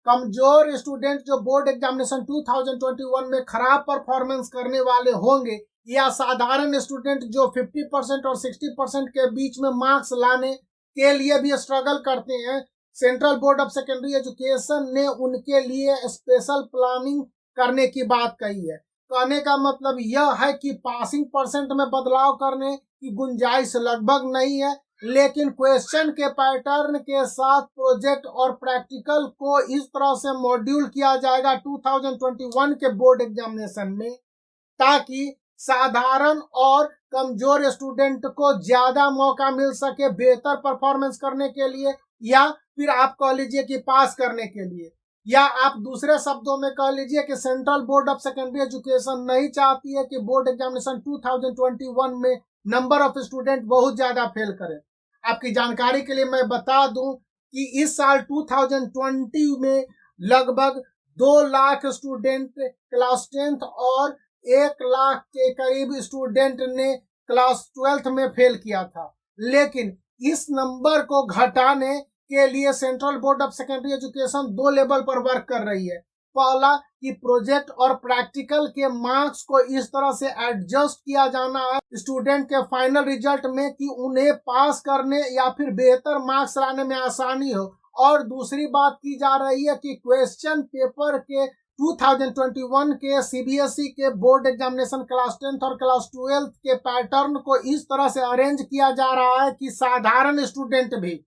कमजोर स्टूडेंट जो board examination 2021 में खराब परफॉर्मेंस करने वाले होंगे या साधारण स्टूडेंट जो 50% और 60% के बीच में मार्क्स लाने के लिए भी स्ट्रगल करते हैं, central board of secondary education ने उनके लिए स्पेशल प्लानिंग करने की बात कही है। कहने का मतलब यह है कि पासिंग परसेंट में बदलाव करने की गुंजाइश लगभग नहीं है, लेकिन क्वेश्चन के पैटर्न के साथ प्रोजेक्ट और प्रैक्टिकल को इस तरह से मॉड्यूल किया जाएगा 2021 के बोर्ड एग्जामिनेशन में ताकि साधारण और कमजोर स्टूडेंट को ज्यादा मौका मिल सके बेहतर परफॉर्मेंस करने के लिए, या फिर आप कह लीजिए कि पास करने के लिए, या आप दूसरे शब्दों में कह लीजिए कि central board of secondary education नहीं चाहती है कि बोर्ड एग्जामिनेशन 2021 में नंबर ऑफ स्टूडेंट बहुत ज्यादा फेल करें। आपकी जानकारी के लिए मैं बता दूं कि इस साल 2020 में लगभग 2 लाख स्टूडेंट क्लास 10th और 1 लाख के करीब स्टूडेंट ने क्लास 12th में फेल किया था। लेकिन इस नंबर को घटाने के लिए central board of secondary education 2 level पर वर्क कर रही है। पहला कि प्रोजेक्ट और प्रैक्टिकल के मार्क्स को इस तरह से एडजस्ट किया जाना है स्टूडेंट के फाइनल रिजल्ट में कि उन्हें पास करने या फिर बेहतर मार्क्स लाने में आसानी हो। और दूसरी बात की जा रही है कि क्वेश्चन पेपर के 2021 के सीबीएसई के बोर्ड एग्जामिनेशन क्लास 10th और क्लास 12th के पैटर्न को इस तरह से अरेंज किया जा रहा है कि साधारण स्टूडेंट भी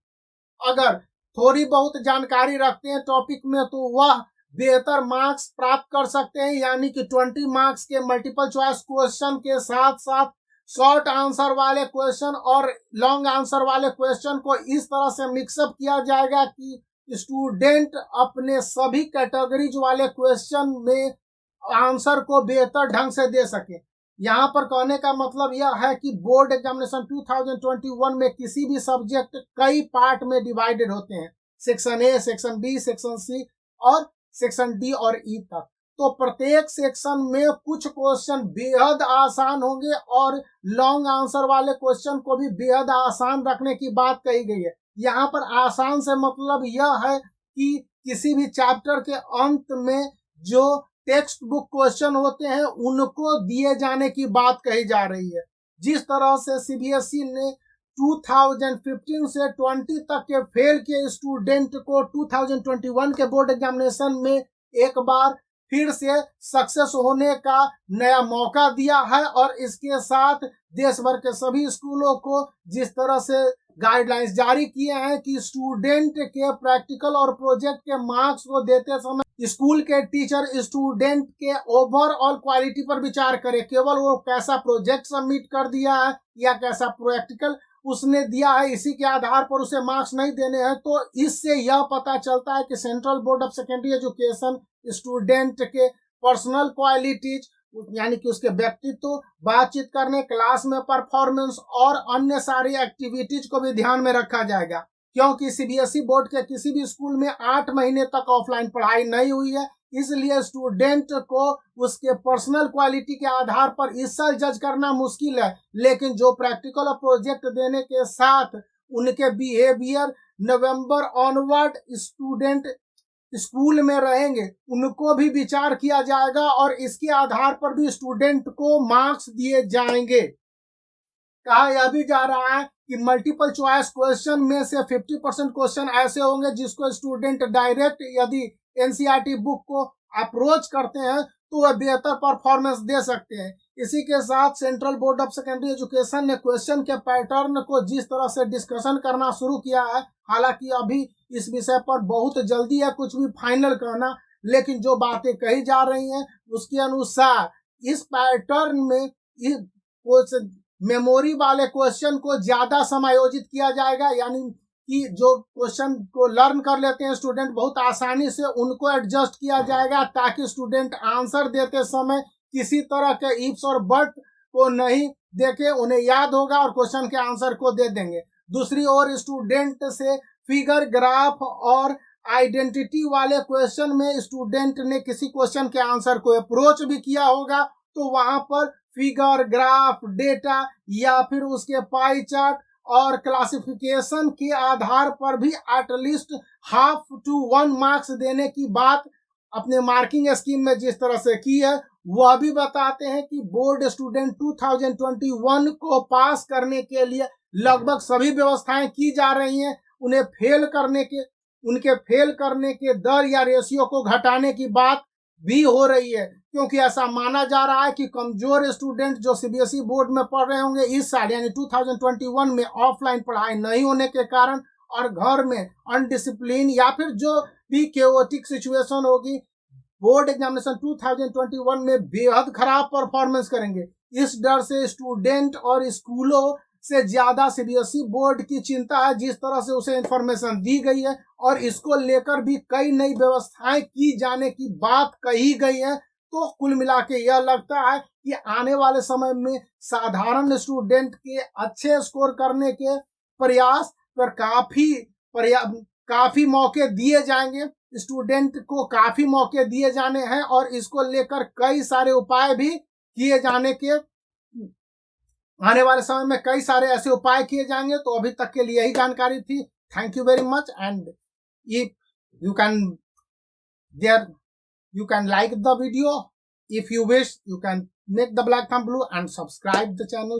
अगर थोड़ी बहुत जानकारी रखते हैं टॉपिक में तो वह बेहतर मार्क्स प्राप्त कर सकते हैं, यानी कि 20 मार्क्स के मल्टीपल चॉइस क्वेश्चन के साथ साथ शॉर्ट आंसर वाले क्वेश्चन और लॉन्ग आंसर वाले क्वेश्चन को इस तरह से मिक्सअप किया जाएगा कि स्टूडेंट अपने सभी कैटेगरीज वाले क्वेश्चन में आंसर को बेहतर ढंग से दे सके। यहाँ पर कहने का मतलब यह है कि बोर्ड एग्जामिनेशन 2021 में किसी भी सब्जेक्ट कई पार्ट में डिवाइडेड होते हैं, section A, section B, section C और सेक्शन डी और ई तक। तो प्रत्येक सेक्शन में कुछ क्वेश्चन बेहद आसान होंगे और लॉन्ग आंसर वाले क्वेश्चन को भी बेहद आसान रखने की बात कही गई है। यहाँ पर आसान से मतलब यह है कि किसी भी चैप्टर के अंत में जो टेक्स्ट बुक क्वेश्चन होते हैं उनको दिए जाने की बात कही जा रही है। जिस तरह से सीबीएसई ने 2015 से 20 तक के फेल किए स्टूडेंट को 2021 के बोर्ड एग्जामिनेशन में एक बार फिर से सक्सेस होने का नया मौका दिया है, और इसके साथ देश भर के सभी स्कूलों को जिस तरह से गाइडलाइंस जारी किए हैं कि स्टूडेंट के प्रैक्टिकल और प्रोजेक्ट के मार्क्स को देते समय स्कूल के टीचर स्टूडेंट के ओवरऑल क्वालिटी पर विचार करें, केवल वो कैसा प्रोजेक्ट सबमिट कर दिया है या कैसा प्रैक्टिकल उसने दिया है इसी के आधार पर उसे मार्क्स नहीं देने हैं। तो इससे यह पता चलता है कि central board of secondary education student के पर्सनल क्वालिटीज यानी कि उसके व्यक्तित्व, बातचीत करने, क्लास में परफॉर्मेंस और अन्य सारी एक्टिविटीज को भी ध्यान में रखा जाएगा, क्योंकि सीबीएसई बोर्ड के किसी भी स्कूल में 8 महीने तक ऑफलाइन पढ़ाई नहीं हुई है। इसलिए स्टूडेंट को उसके पर्सनल क्वालिटी के आधार पर इस साल जज करना मुश्किल है, लेकिन जो प्रैक्टिकल और प्रोजेक्ट देने के साथ उनके बिहेवियर नवंबर ऑनवर्ड स्टूडेंट स्कूल में रहेंगे उनको भी विचार किया जाएगा और इसके आधार पर भी स्टूडेंट को मार्क्स दिए जाएंगे। कहा यह भी जा रहा है कि मल्टीपल चॉइस क्वेश्चन में से 50% क्वेश्चन ऐसे होंगे जिसको स्टूडेंट डायरेक्ट यदि एनसीईआरटी बुक को अप्रोच करते हैं तो वह बेहतर परफॉर्मेंस दे सकते हैं। इसी के साथ central board of secondary education ने क्वेश्चन के पैटर्न को जिस तरह से डिस्कशन करना शुरू किया है, हालांकि अभी इस विषय पर बहुत जल्दी है कुछ भी फाइनल करना, लेकिन जो बातें कही जा रही हैं उसके अनुसार इस पैटर्न में मेमोरी वाले क्वेश्चन को ज्यादा समायोजित किया जाएगा, यानी कि जो क्वेश्चन को लर्न कर लेते हैं स्टूडेंट बहुत आसानी से उनको एडजस्ट किया जाएगा ताकि स्टूडेंट आंसर देते समय किसी तरह के इफ्स और बट को नहीं देखे, उन्हें याद होगा और क्वेश्चन के आंसर को दे देंगे। दूसरी ओर स्टूडेंट से फिगर, ग्राफ और आइडेंटिटी वाले क्वेश्चन में स्टूडेंट ने किसी क्वेश्चन के आंसर को अप्रोच भी किया होगा तो वहां पर फिगर, ग्राफ, डेटा या फिर उसके पाई चार्ट और क्लासिफिकेशन के आधार पर भी एटलीस्ट 1/2 to 1 मार्क्स देने की बात अपने मार्किंग स्कीम में जिस तरह से की है, वह भी बताते हैं कि बोर्ड स्टूडेंट 2021 को पास करने के लिए लगभग सभी व्यवस्थाएं की जा रही हैं। उन्हें उनके फेल करने के दर या रेशियो को घटाने की बात भी हो रही है, क्योंकि ऐसा माना जा रहा है कि कमजोर स्टूडेंट जो सीबीएसई बोर्ड में पढ़ रहे होंगे इस साल यानी 2021 में ऑफलाइन पढ़ाई नहीं होने के कारण और घर में अनडिसिप्लिन या फिर जो भी केओटिक सिचुएशन होगी, बोर्ड एग्जामिनेशन 2021 में बेहद खराब परफॉर्मेंस करेंगे। इस डर से स्टूडेंट और स्कूलों से ज्यादा सीबीएसई बोर्ड की चिंता है, जिस तरह से उसे इंफॉर्मेशन दी गई है और इसको लेकर भी कई नई व्यवस्थाएं की जाने की बात कही गई है। तो कुल मिला के यह लगता है कि आने वाले समय में साधारण स्टूडेंट के अच्छे स्कोर करने के प्रयास पर काफी मौके दिए जाएंगे। स्टूडेंट को काफी मौके दिए जाने हैं और इसको लेकर कई सारे उपाय भी किए जाने के आने वाले समय में कई सारे ऐसे उपाय किए जाएंगे। तो अभी तक के लिए यही जानकारी थी। Thank you very much and if you can like the video, if you wish you can make the black thumb blue and subscribe the channel.